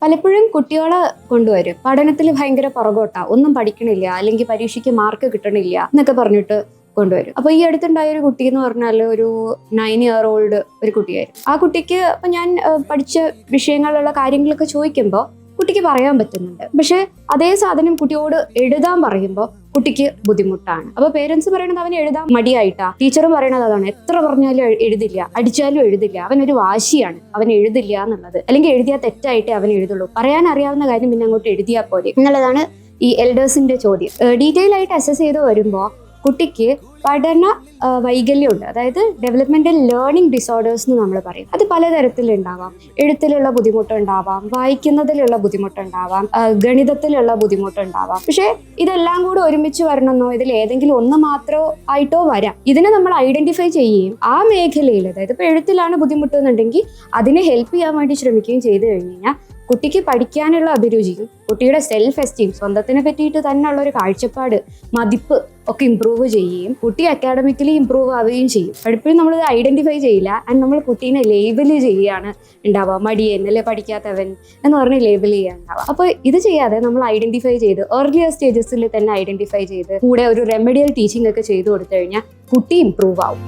പലപ്പോഴും കുട്ടികളെ കൊണ്ടുവരും പഠനത്തിൽ ഭയങ്കര പുറകോട്ടാ, ഒന്നും പഠിക്കണില്ല, അല്ലെങ്കിൽ പരീക്ഷയ്ക്ക് മാർക്ക് കിട്ടണില്ല എന്നൊക്കെ പറഞ്ഞിട്ട് കൊണ്ടുവരും. അപ്പൊ ഈ അടുത്തുണ്ടായ ഒരു കുട്ടി എന്ന് പറഞ്ഞാൽ ഒരു 9-year-old ഒരു കുട്ടിയായിരുന്നു. ആ കുട്ടിക്ക് അപ്പൊ ഞാൻ പഠിച്ച വിഷയങ്ങളിലുള്ള കാര്യങ്ങളൊക്കെ ചോദിക്കുമ്പോൾ കുട്ടിക്ക് പറയാൻ പറ്റുന്നുണ്ട്. പക്ഷെ അതേ സാധനം കുട്ടിയോട് എഴുതാൻ പറയുമ്പോൾ കുട്ടിക്ക് ബുദ്ധിമുട്ടാണ്. അപ്പൊ പേരൻസ് പറയണത് അവന് എഴുതാൻ മടിയായിട്ടാ, ടീച്ചറും പറയണത് അതാണ്, എത്ര പറഞ്ഞാലും എഴുതില്ല, അടിച്ചാലും എഴുതില്ല, അവനൊരു വാശിയാണ്, അവൻ എഴുതില്ല എന്നുള്ളത്, അല്ലെങ്കിൽ എഴുതിയാൽ തെറ്റായിട്ടേ അവൻ എഴുതുള്ളൂ, പറയാൻ അറിയാവുന്ന കാര്യം പിന്നെ അങ്ങോട്ട് എഴുതിയാൽ പോലെ എന്നുള്ളതാണ് ഈ എൽഡേഴ്സിന്റെ ചോദ്യം. ഡീറ്റെയിൽ ആയിട്ട് അസസ് ചെയ്ത് വരുമ്പോൾ കുട്ടിക്ക് പഠന വൈകല്യമുണ്ട്, അതായത് ഡെവലപ്മെന്റൽ ലേണിംഗ് ഡിസോർഡേഴ്സ് എന്ന് നമ്മൾ പറയും. അത് പലതരത്തിലുണ്ടാവാം. എഴുത്തിലുള്ള ബുദ്ധിമുട്ടുണ്ടാവാം, വായിക്കുന്നതിലുള്ള ബുദ്ധിമുട്ടുണ്ടാവാം, ഗണിതത്തിലുള്ള ബുദ്ധിമുട്ടുണ്ടാവാം. പക്ഷെ ഇതെല്ലാം കൂടെ ഒരുമിച്ച് വരണമെന്നോ ഇതിൽ ഏതെങ്കിലും ഒന്ന് മാത്രമോ ആയിട്ടോ വരാം. ഇതിനെ നമ്മൾ ഐഡന്റിഫൈ ചെയ്യുകയും ആ മേഖലയിൽ, അതായത് ഇപ്പോൾ എഴുത്തിലാണ് ബുദ്ധിമുട്ടെന്നുണ്ടെങ്കിൽ അതിനെ ഹെൽപ്പ് ചെയ്യാൻ വേണ്ടി ശ്രമിക്കുകയും ചെയ്തു കഴിഞ്ഞ് കഴിഞ്ഞാൽ കുട്ടിക്ക് പഠിക്കാനുള്ള അഭിരുചിയും കുട്ടിയുടെ സെൽഫ് എസ്റ്റീം, സ്വന്തത്തിനെ പറ്റിയിട്ട് തന്നെയുള്ള ഒരു കാഴ്ചപ്പാട്, മതിപ്പ് ഒക്കെ ഇമ്പ്രൂവ് ചെയ്യുകയും കുട്ടി അക്കാഡമിക്കലി ഇമ്പ്രൂവ് ആവുകയും ചെയ്യും. പലപ്പോഴും നമ്മളിത് ഐഡന്റിഫൈ ചെയ്യില്ല, ആൻഡ് നമ്മൾ കുട്ടീനെ ലേബിൾ ചെയ്യുകയാണ് ഉണ്ടാവുക. മടിയൻ അല്ലെ, പഠിക്കാത്തവൻ എന്ന് പറഞ്ഞ് ലേബിൾ ചെയ്യാനുണ്ടാവുക. അപ്പോൾ ഇത് ചെയ്യാതെ നമ്മൾ ഐഡന്റിഫൈ ചെയ്ത് ഏർലിയർ സ്റ്റേജസിൽ തന്നെ ഐഡന്റിഫൈ ചെയ്ത് കൂടെ ഒരു റെമഡിയൽ ടീച്ചിങ് ഒക്കെ ചെയ്തു കൊടുത്തു കഴിഞ്ഞാൽ കുട്ടി ഇമ്പ്രൂവ് ആവും.